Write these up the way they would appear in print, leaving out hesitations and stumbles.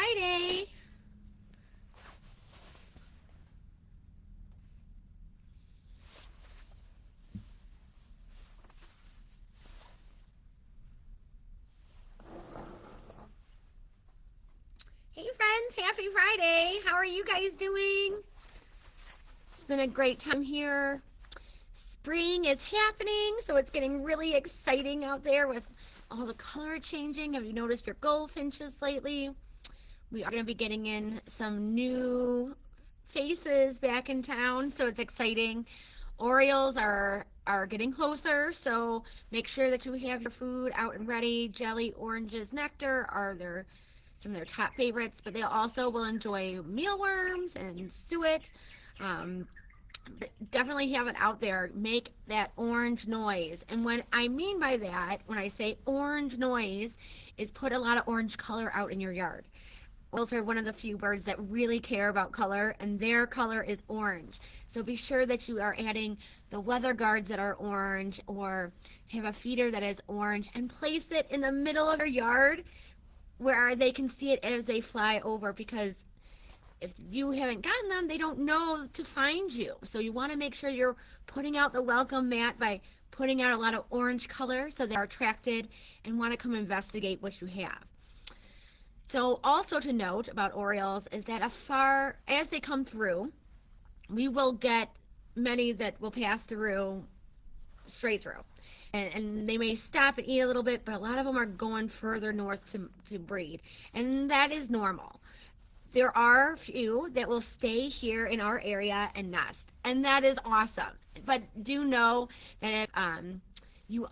Friday. Hey friends, happy Friday. How are you guys doing? It's been a great time here. Spring is happening, so it's getting really exciting out there with all the color changing. Have you noticed your goldfinches lately? We are going to be getting in some new faces back in town, so it's exciting. Orioles are getting closer, so make sure that you have your food out and ready. Jelly, oranges, nectar are some of their top favorites, but they also will enjoy mealworms and suet. Um, but definitely have it out there. Make that orange noise. And what I mean by that, when I say orange noise, is put a lot of orange color out in your yard. Orioles are one of the few birds that really care about color, and their color is orange. So be sure that you are adding the weather guards that are orange, or have a feeder that is orange, and place it in the middle of your yard where they can see it as they fly over, because if you haven't gotten them, they don't know to find you. So you want to make sure you're putting out the welcome mat by putting out a lot of orange color so they're attracted and want to come investigate what you have. So also to note about Orioles is that as they come through, we will get many that will pass through straight through. And they may stop and eat a little bit, but a lot of them are going further north to breed. And that is normal. There are a few that will stay here in our area and nest, and that is awesome. But do know that if you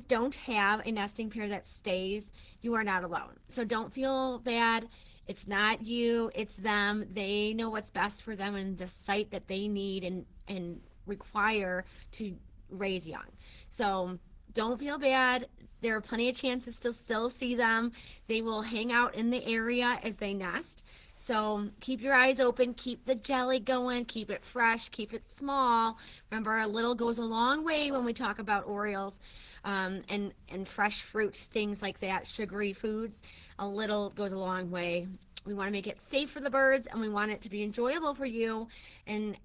don't have a nesting pair that stays, you are not alone. So don't feel bad. It's not you, it's them. They know what's best for them and the site that they need and require to raise young. So don't feel bad. There are plenty of chances to still see them. They will hang out in the area as they nest. So keep your eyes open, keep the jelly going, keep it fresh, keep it small. Remember, a little goes a long way when we talk about Orioles, and fresh fruit, things like that, sugary foods. A little goes a long way. We want to make it safe for the birds, and we want it to be enjoyable for you, and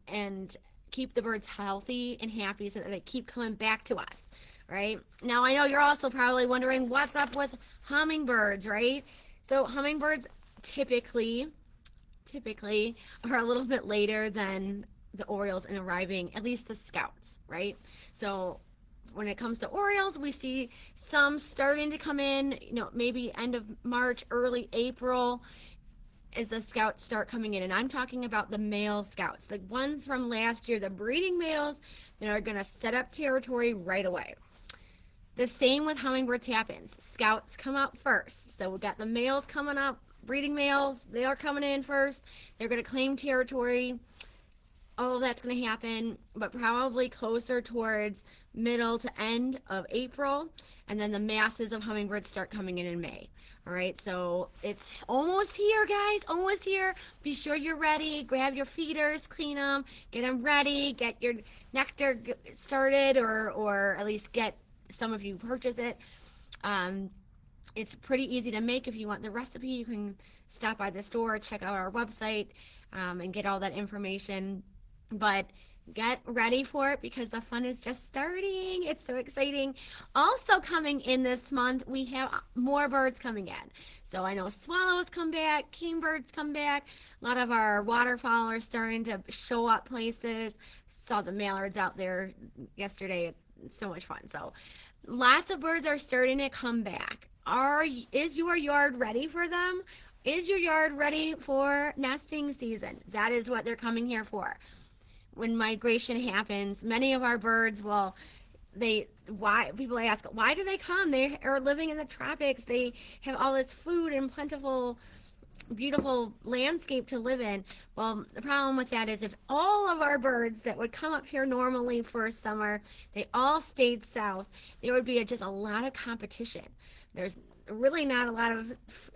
keep the birds healthy and happy so that they keep coming back to us, right? Now, I know you're also probably wondering what's up with hummingbirds, right? So hummingbirds typically are a little bit later than the Orioles in arriving, at least the scouts, right? So when it comes to Orioles, we see some starting to come in, maybe end of March, early April, as the scouts start coming in. And I'm talking about the male scouts, the ones from last year, the breeding males that are going to set up territory right away. The same with hummingbirds happens. Scouts come up first. So we've got the males coming up, breeding males, they are coming in first. They're going to claim territory. All of that's going to happen, but probably closer towards middle to end of April. And then the masses of hummingbirds start coming in May. All right, so it's almost here, guys, almost here. Be sure you're ready. Grab your feeders, clean them, get them ready, get your nectar started, or at least get some of you purchase it. It's pretty easy to make. If you want the recipe, you can stop by the store, check out our website, and get all that information. But get ready for it because the fun is just starting. It's so exciting. Also coming in this month, we have more birds coming in. So I know swallows come back, kingbirds come back. A lot of our waterfowl are starting to show up places. Saw the mallards out there yesterday. It's so much fun. So lots of birds are starting to come back. Is your yard ready for them? Is your yard ready for nesting season? That is what they're coming here for. When migration happens, many of our birds people ask, why do they come? They are living in the tropics. They have all this food and plentiful, beautiful landscape to live in. Well, the problem with that is if all of our birds that would come up here normally for summer, they all stayed south, there would be just a lot of competition. There's really not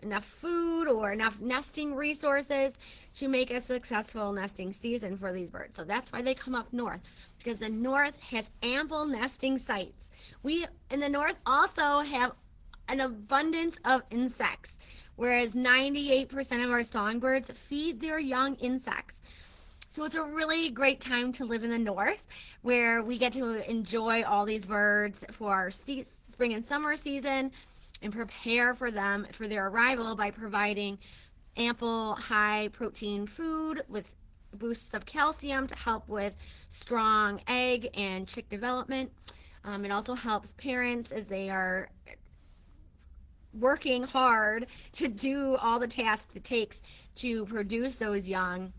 enough food or enough nesting resources to make a successful nesting season for these birds. So that's why they come up north, because the north has ample nesting sites. We in the north also have an abundance of insects. whereas 98% of our songbirds feed their young insects. So it's a really great time to live in the north where we get to enjoy all these birds for our spring and summer season and prepare for them for their arrival by providing ample high protein food with boosts of calcium to help with strong egg and chick development. It also helps parents as they are working hard to do all the tasks it takes to produce those young.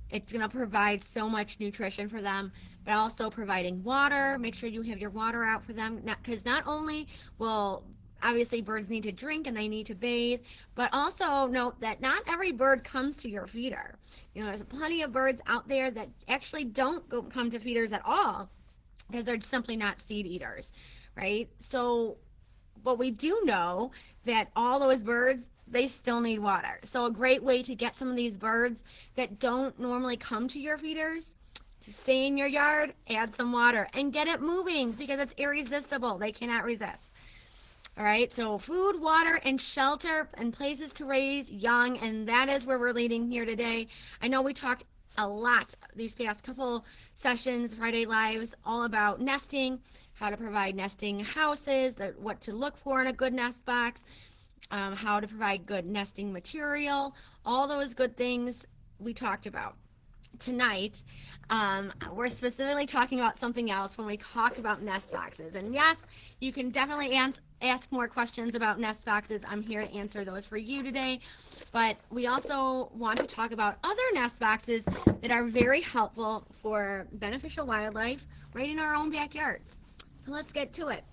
It's going to provide so much nutrition for them, but also providing water. Make sure you have your water out for them, because not only will obviously birds need to drink and they need to bathe, but also note that not every bird comes to your feeder. There's plenty of birds out there that actually don't come to feeders at all because they're simply not seed eaters, right? So, but we do know that all those birds, they still need water. So a great way to get some of these birds that don't normally come to your feeders to stay in your yard, add some water and get it moving because it's irresistible. They cannot resist. All right, so food, water, and shelter and places to raise young, and that is where we're leading here today. I know we talked a lot these past couple sessions, Friday Lives, all about nesting, how to provide nesting houses, what to look for in a good nest box, how to provide good nesting material, all those good things we talked about. Tonight, we're specifically talking about something else when we talk about nest boxes. And yes, you can definitely ask more questions about nest boxes. I'm here to answer those for you today. But we also want to talk about other nest boxes that are very helpful for beneficial wildlife right in our own backyards. So let's get to it.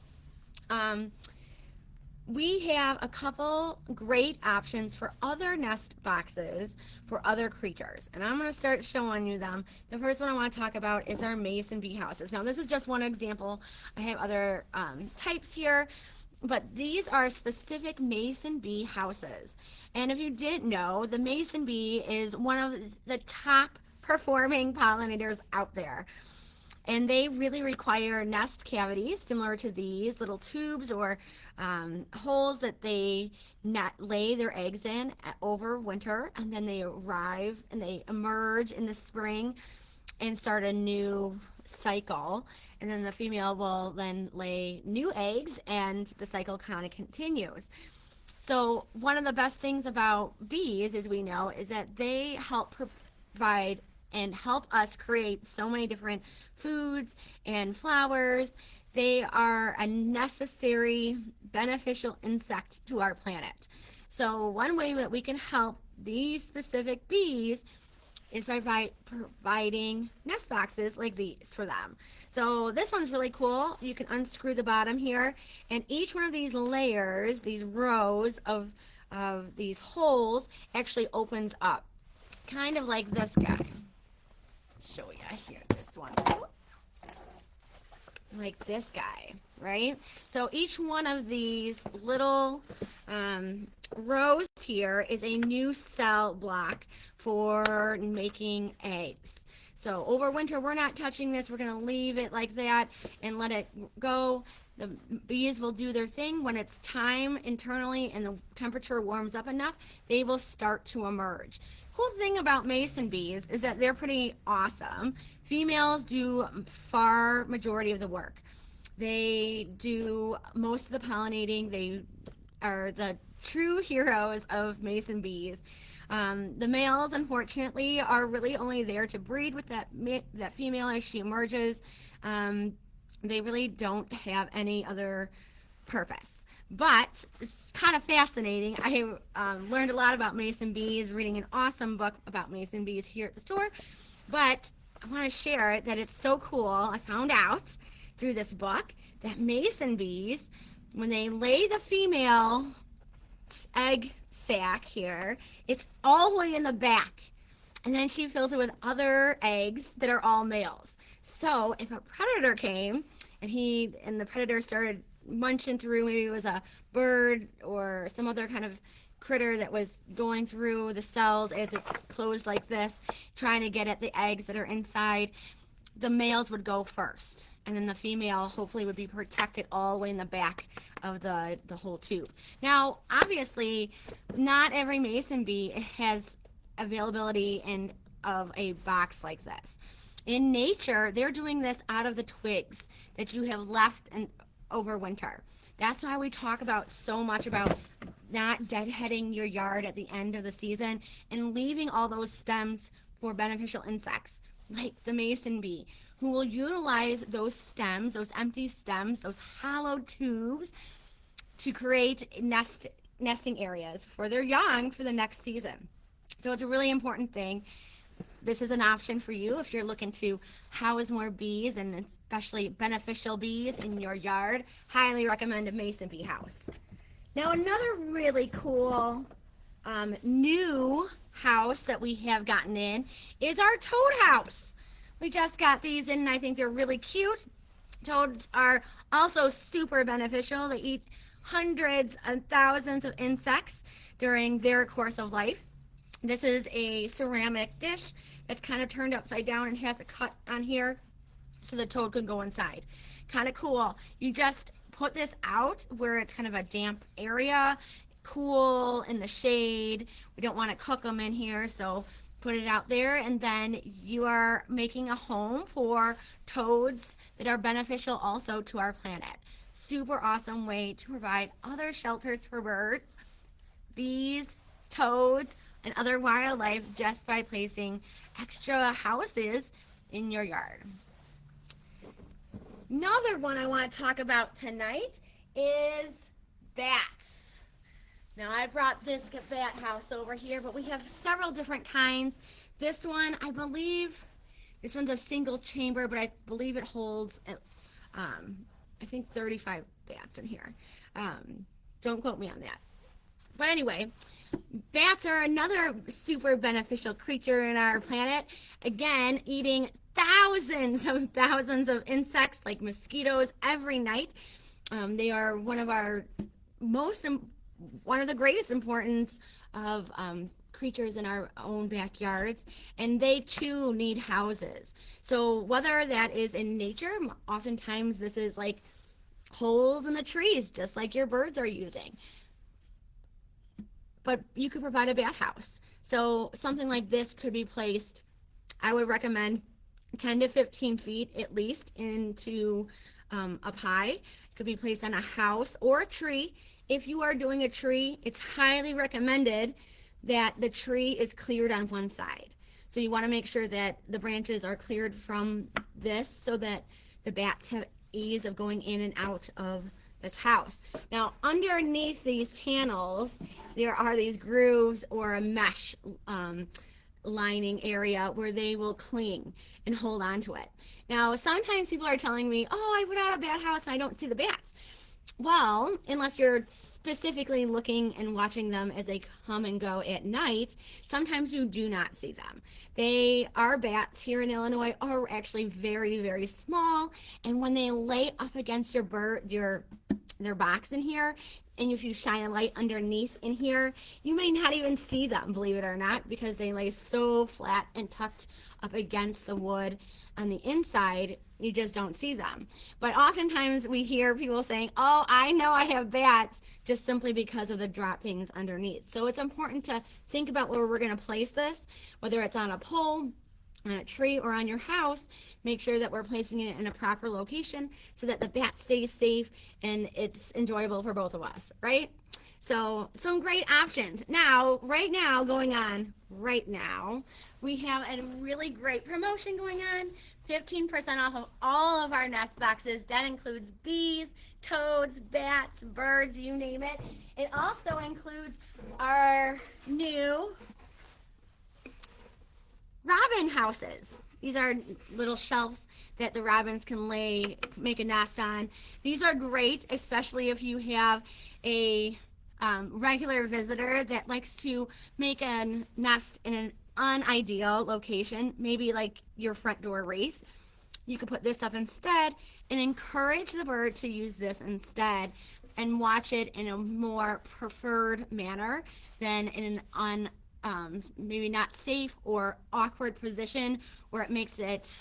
We have a couple great options for other nest boxes for other creatures, and I'm going to start showing you them. The first one I want to talk about is our mason bee houses. Now, this is just one example. I have other types here, but these are specific mason bee houses. And if you didn't know, the mason bee is one of the top performing pollinators out there. And they really require nest cavities similar to these little tubes or holes that they lay their eggs in over winter, and then they arrive and they emerge in the spring and start a new cycle. And then the female will then lay new eggs and the cycle kind of continues. So one of the best things about bees, as we know, is that they help provide and help us create so many different foods and flowers. They are a necessary, beneficial insect to our planet. So one way that we can help these specific bees is by providing nest boxes like these for them. So this one's really cool. You can unscrew the bottom here, and each one of these layers, these rows of these holes actually opens up, kind of like this guy. Show you here, this one, like this guy, right? So each one of these little rows here is a new cell block for making eggs. So over winter, we're not touching this. We're going to leave it like that and let it go. The bees will do their thing. When it's time internally and the temperature warms up enough, they will start to emerge. Cool thing about mason bees is that they're pretty awesome. Females do far majority of the work. They do most of the pollinating. They are the true heroes of mason bees. The males, unfortunately, are really only there to breed with that female as she emerges. They really don't have any other purpose. But it's kind of fascinating. I learned a lot about mason bees reading an awesome book about mason bees here at the store. But I want to share that it's so cool. I found out through this book that mason bees, when they lay the female egg sac here, it's all the way in the back. And then she fills it with other eggs that are all males. So if a predator came and the predator started munching through, maybe it was a bird or some other kind of critter that was going through the cells as it's closed like this, trying to get at the eggs that are inside, the males would go first and then the female hopefully would be protected all the way in the back of the whole tube. Now, obviously, not every mason bee has availability of a box like this. In nature, they're doing this out of the twigs that you have left over winter. That's why we talk about so much about not deadheading your yard at the end of the season and leaving all those stems for beneficial insects like the mason bee, who will utilize those stems, those empty stems, those hollow tubes to create nesting areas for their young for the next season. So it's a really important thing. This is an option for you if you're looking to house more bees, and especially beneficial bees in your yard. Highly recommend a mason bee house. Now, another really cool new house that we have gotten in is our toad house. We just got these in, and I think they're really cute. Toads are also super beneficial. They eat hundreds and thousands of insects during their course of life. This is a ceramic dish that's kind of turned upside down and has a cut on here so the toad can go inside. Kind of cool. You just put this out where it's kind of a damp area, cool in the shade. We don't want to cook them in here, so put it out there, and then you are making a home for toads that are beneficial also to our planet. Super awesome way to provide other shelters for birds, bees, toads, and other wildlife just by placing extra houses in your yard. Another one I want to talk about tonight is bats. Now, I brought this bat house over here, but we have several different kinds. This one, I believe, this one's a single chamber, but I believe it holds, I think 35 bats in here. Don't quote me on that. But anyway, bats are another super beneficial creature in our planet. Again, eating thousands of insects like mosquitoes every night. They are one of the greatest importance of creatures in our own backyards, and they too need houses. So whether that is in nature, oftentimes this is like holes in the trees, just like your birds are using. But you could provide a bat house. So something like this could be placed, I would recommend 10 to 15 feet at least into up high. It could be placed on a house or a tree. If you are doing a tree, it's highly recommended that the tree is cleared on one side. So you want to make sure that the branches are cleared from this so that the bats have ease of going in and out of this house. Now, underneath these panels, there are these grooves or a mesh lining area where they will cling and hold on to it. Now, sometimes people are telling me, oh, I put out a bat house and I don't see the bats. Well, unless you're specifically looking and watching them as they come and go at night, sometimes you do not see them. Our bats here in Illinois are actually very, very small, and when they lay up against their box in here, and if you shine a light underneath in here, you may not even see them, believe it or not, because they lay so flat and tucked up against the wood on the inside, you just don't see them. But oftentimes we hear people saying, oh, I know I have bats, just simply because of the droppings underneath. So it's important to think about where we're going to place this, whether it's on a pole, on a tree, or on your house. Make sure that we're placing it in a proper location so that the bat stays safe and it's enjoyable for both of us, right? So some great options. Now, right now, we have a really great promotion going on. 15% off of all of our nest boxes. That includes bees, toads, bats, birds, you name it. It also includes our new robin houses. These are little shelves that the robins can make a nest on. These are great, especially if you have a regular visitor that likes to make a nest in an unideal location, maybe like your front door wreath. You could put this up instead and encourage the bird to use this instead and watch it in a more preferred manner than in an maybe not safe or awkward position where it makes it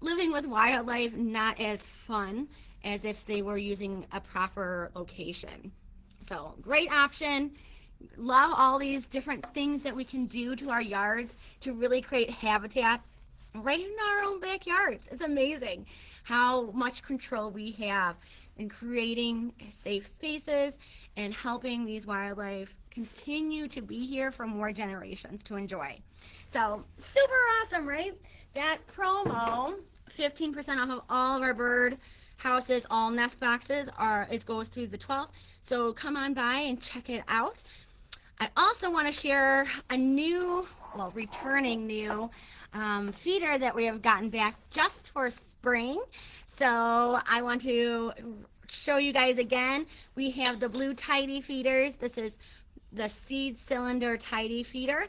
living with wildlife not as fun as if they were using a proper location. So great option. Love all these different things that we can do to our yards to really create habitat right in our own backyards. It's amazing how much control we have in creating safe spaces and helping these wildlife continue to be here for more generations to enjoy. So super awesome, right? That promo, 15% off of all of our bird houses, all nest boxes, it goes through the 12th. So come on by and check it out. I also want to share a new, well, returning new feeder that we have gotten back just for spring. So I want to show you guys again. We have the blue tidy feeders. This is the seed cylinder tidy feeder.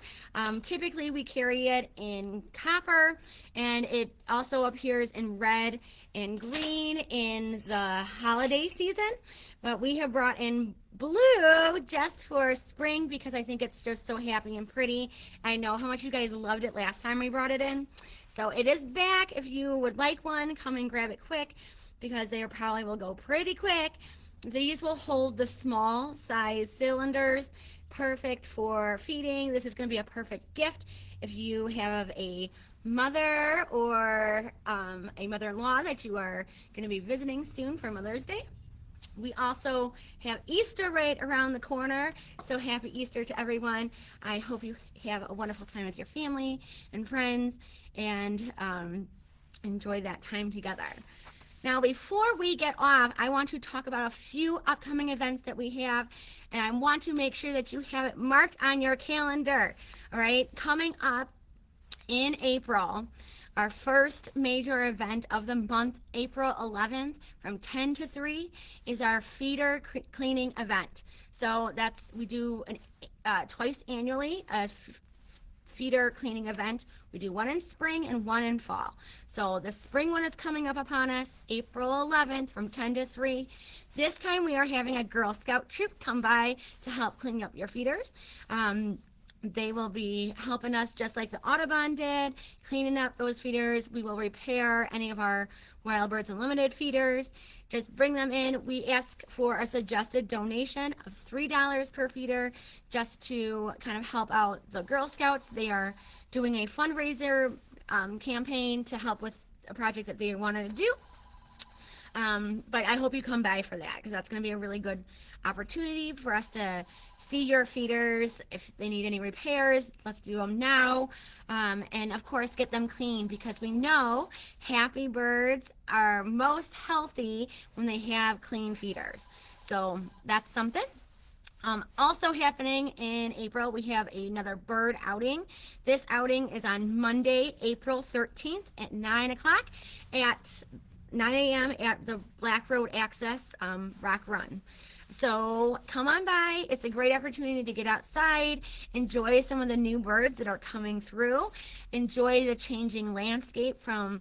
Typically we carry it in copper, and it also appears in red and green in the holiday season, but we have brought in blue just for spring because I think it's just so happy and pretty. I know how much you guys loved it last time we brought it in, so it is back. If you would like one, come and grab it quick because they probably will go pretty quick. These will hold the small size cylinders, perfect for feeding. This is going to be a perfect gift if you have a mother or a mother-in-law that you are going to be visiting soon for Mother's Day. We also have Easter right around the corner, so happy Easter to everyone. I hope you have a wonderful time with your family and friends and enjoy that time together. Now, before we get off, I want to talk about a few upcoming events that we have, and I want to make sure that you have it marked on your calendar. All right, coming up in April, our first major event of the month, April 11th, from 10 to 3, is our feeder cleaning event. So we do twice annually, a feeder cleaning event. We do one in spring and one in fall. So the spring one is coming up upon us, April 11th from 10 to 3. This time we are having a Girl Scout troop come by to help clean up your feeders. They will be helping us just like the Audubon did, cleaning up those feeders. We will repair any of our Wild Birds Unlimited feeders. Just bring them in. We ask for a suggested donation of $3 per feeder just to kind of help out the Girl Scouts. They are doing a fundraiser campaign to help with a project that they wanted to do. But I hope you come by for that because that's going to be a really good opportunity for us to see your feeders. If they need any repairs, let's do them now. And of course, get them clean because we know happy birds are most healthy when they have clean feeders. So that's something. Also happening in April, we have another bird outing. This outing is on Monday, April 13th at 9 o'clock at 9 a.m. at the Black Road Access Rock Run. So come on by. It's a great opportunity to get outside, enjoy some of the new birds that are coming through, enjoy the changing landscape from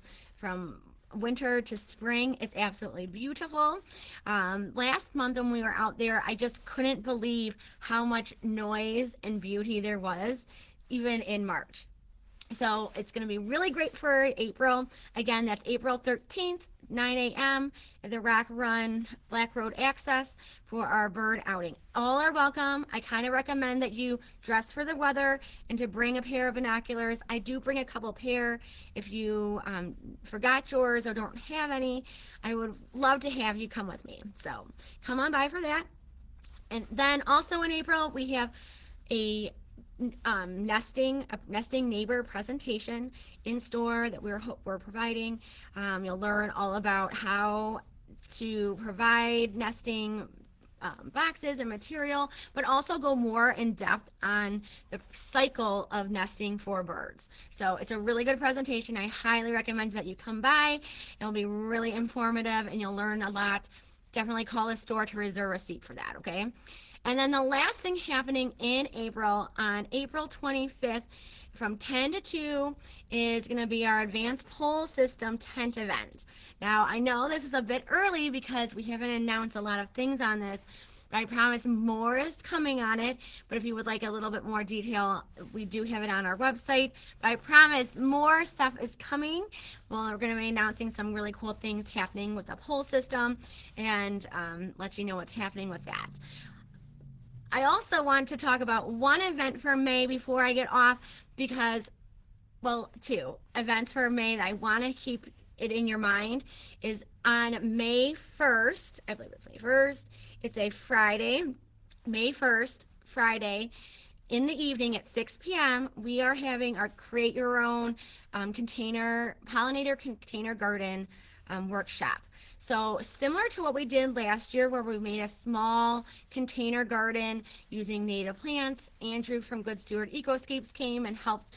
winter to spring. It's absolutely beautiful. Last month when we were out there, I just couldn't believe how much noise and beauty there was, even in March. So it's going to be really great for April. Again, that's April 13th, 9 a.m. at the Rock Run Black Road Access for our bird outing. All are welcome. I kind of recommend that you dress for the weather and to bring a pair of binoculars. I do bring a couple pair if you forgot yours or don't have any. I would love to have you come with me. So come on by for that. And then also in April, we have a nesting neighbor presentation in store that we're providing. You'll learn all about how to provide nesting boxes and material, but also go more in depth on the cycle of nesting for birds. So it's a really good presentation. I highly recommend that you come by. It'll be really informative and you'll learn a lot. Definitely call the store to reserve a seat for that, okay? And then the last thing happening in April, on April 25th, from 10 to 2, is going to be our Advanced Pole System tent event. Now, I know this is a bit early because we haven't announced a lot of things on this, But I promise more is coming on it. But if you would like a little bit more detail, we do have it on our website. But I promise more stuff is coming. Well, we're going to be announcing some really cool things happening with the pole system and let you know what's happening with that. I also want to talk about one event for May before I get off because, well, two events for May that I want to keep it in your mind is on May 1st. I believe it's May 1st. It's a Friday, May 1st, Friday, in the evening at 6 p.m. We are having our Create Your Own pollinator container garden workshop. So similar to what we did last year where we made a small container garden using native plants, Andrew from Good Steward Ecoscapes came and helped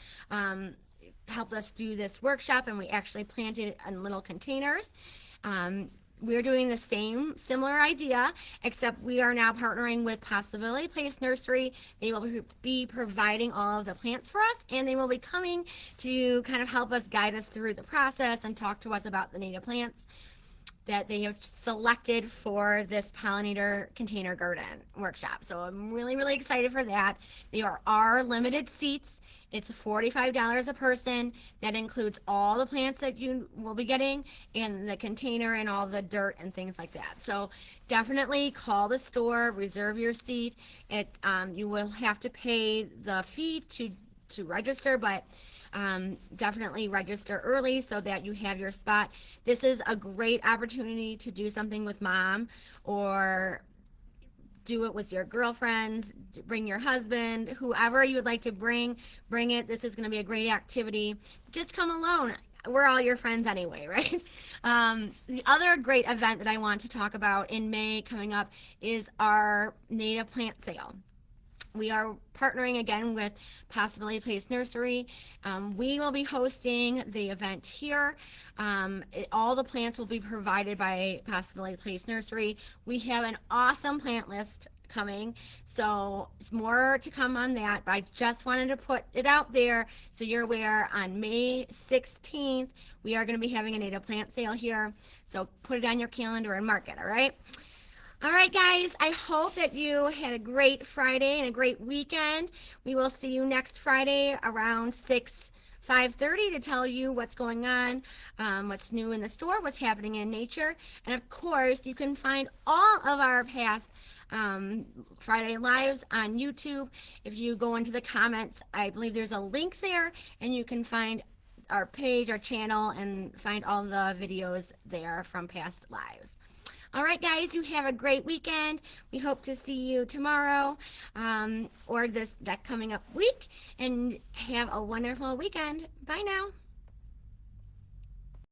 us do this workshop, and we actually planted it in little containers. We're doing the same similar idea, except we are now partnering with Possibility Place Nursery. They will be providing all of the plants for us, and they will be coming to kind of help us guide us through the process and talk to us about the native plants that they have selected for this pollinator container garden workshop. So I'm really, really excited for that. There are limited seats. It's $45 a person. That includes all the plants that you will be getting and the container and all the dirt and things like that. So definitely call the store, reserve your seat. You will have to pay the fee to register, but definitely register early so that you have your spot. This is a great opportunity to do something with mom or do it with your girlfriends, bring your husband, whoever you would like to bring it. This is going to be a great activity. Just come alone. We're all your friends anyway, right? The other great event that I want to talk about in May coming up is our native plant sale. We are partnering again with Possibility Place Nursery. We will be hosting the event here. All the plants will be provided by Possibility Place Nursery. We have an awesome plant list coming, so it's more to come on that, but I just wanted to put it out there so you're aware. On May 16th, we are going to be having a native plant sale here, so put it on your calendar and mark it, all right? All right, guys, I hope that you had a great Friday and a great weekend. We will see you next Friday around 5:30 to tell you what's going on, what's new in the store, what's happening in nature. And, of course, you can find all of our past Friday Lives on YouTube. If you go into the comments, I believe there's a link there, and you can find our page, our channel, and find all the videos there from past lives. All right, guys, you have a great weekend. We hope to see you tomorrow or that coming up week, and have a wonderful weekend. Bye now.